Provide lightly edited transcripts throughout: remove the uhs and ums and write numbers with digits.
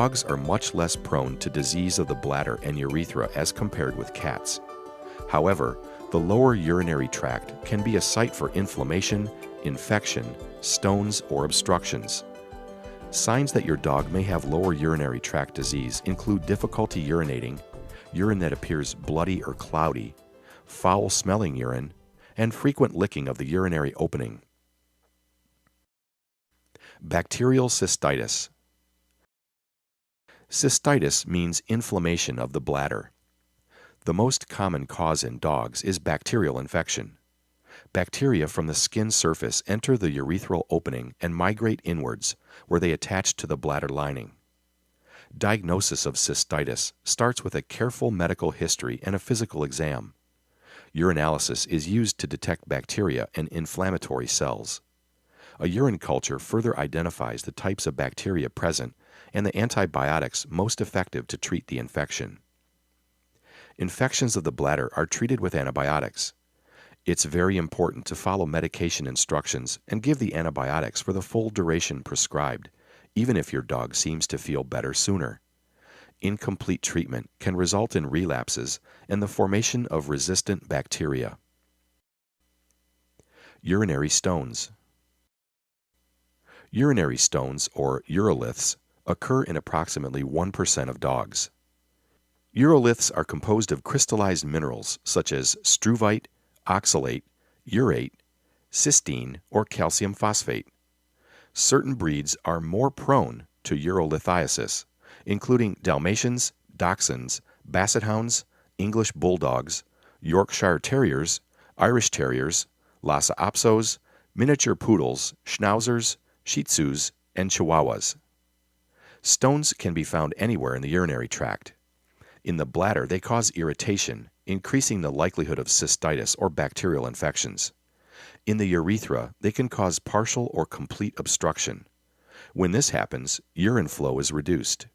Dogs are much less prone to disease of the bladder and urethra as compared with cats. However, the lower urinary tract can be a site for inflammation, infection, stones, or obstructions. Signs that your dog may have lower urinary tract disease include difficulty urinating, urine that appears bloody or cloudy, foul-smelling urine, and frequent licking of the urinary opening. Bacterial cystitis. Cystitis means inflammation of the bladder. The most common cause in dogs is bacterial infection. Bacteria from the skin surface enter the urethral opening and migrate inwards, where they attach to the bladder lining. Diagnosis of cystitis starts with a careful medical history and a physical exam. Urinalysis is used to detect bacteria and inflammatory cells. A urine culture further identifies the types of bacteria present and the antibiotics most effective to treat the infection. Infections of the bladder are treated with antibiotics. It's very important to follow medication instructions and give the antibiotics for the full duration prescribed, even if your dog seems to feel better sooner. Incomplete treatment can result in relapses and the formation of resistant bacteria. Urinary stones. Urinary stones, or uroliths, occur in approximately 1% of dogs. Uroliths are composed of crystallized minerals such as struvite, oxalate, urate, cysteine, or calcium phosphate. Certain breeds are more prone to urolithiasis, including Dalmatians, Dachshunds, Basset Hounds, English Bulldogs, Yorkshire Terriers, Irish Terriers, Lhasa Apsos, miniature poodles, Schnauzers, Shih Tzus, and Chihuahuas. Stones can be found anywhere in the urinary tract. In the bladder, they cause irritation, increasing the likelihood of cystitis or bacterial infections. In the urethra, they can cause partial or complete obstruction. When this happens, urine flow is reduced.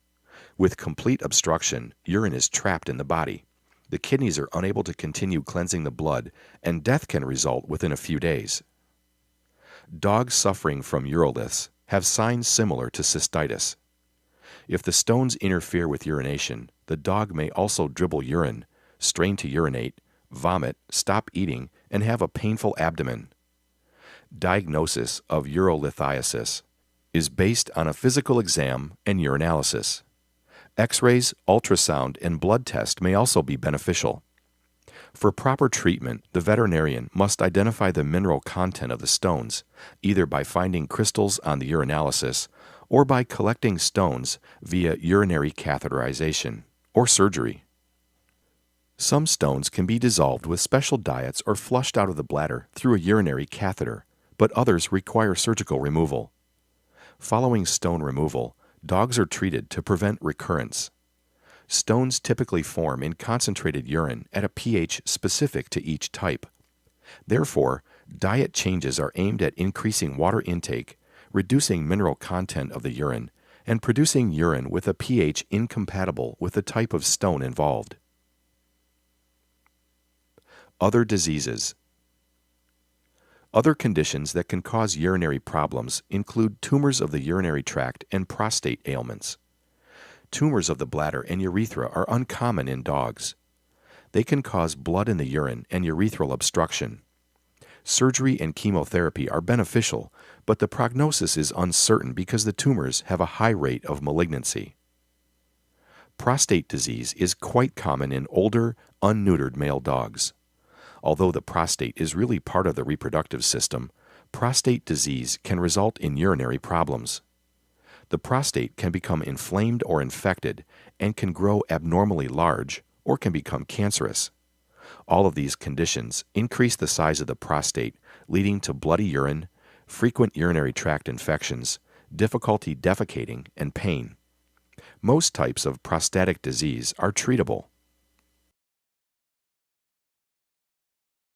With complete obstruction, urine is trapped in the body. The kidneys are unable to continue cleansing the blood, and death can result within a few days. Dogs suffering from uroliths have signs similar to cystitis. If the stones interfere with urination, the dog may also dribble urine, strain to urinate, vomit, stop eating, and have a painful abdomen. Diagnosis of urolithiasis is based on a physical exam and urinalysis. X-rays, ultrasound, and blood test may also be beneficial. For proper treatment, the veterinarian must identify the mineral content of the stones, either by finding crystals on the urinalysis or by collecting stones via urinary catheterization or surgery. Some stones can be dissolved with special diets or flushed out of the bladder through a urinary catheter, but others require surgical removal. Following stone removal, dogs are treated to prevent recurrence. Stones typically form in concentrated urine at a pH specific to each type. Therefore, diet changes are aimed at increasing water intake, reducing mineral content of the urine, and producing urine with a pH incompatible with the type of stone involved. Other diseases. Other conditions that can cause urinary problems include tumors of the urinary tract and prostate ailments. Tumors of the bladder and urethra are uncommon in dogs. They can cause blood in the urine and urethral obstruction. Surgery and chemotherapy are beneficial, but the prognosis is uncertain because the tumors have a high rate of malignancy. Prostate disease is quite common in older, unneutered male dogs. Although the prostate is really part of the reproductive system, prostate disease can result in urinary problems. The prostate can become inflamed or infected and can grow abnormally large or can become cancerous. All of these conditions increase the size of the prostate, leading to bloody urine, frequent urinary tract infections, difficulty defecating, and pain. Most types of prostatic disease are treatable.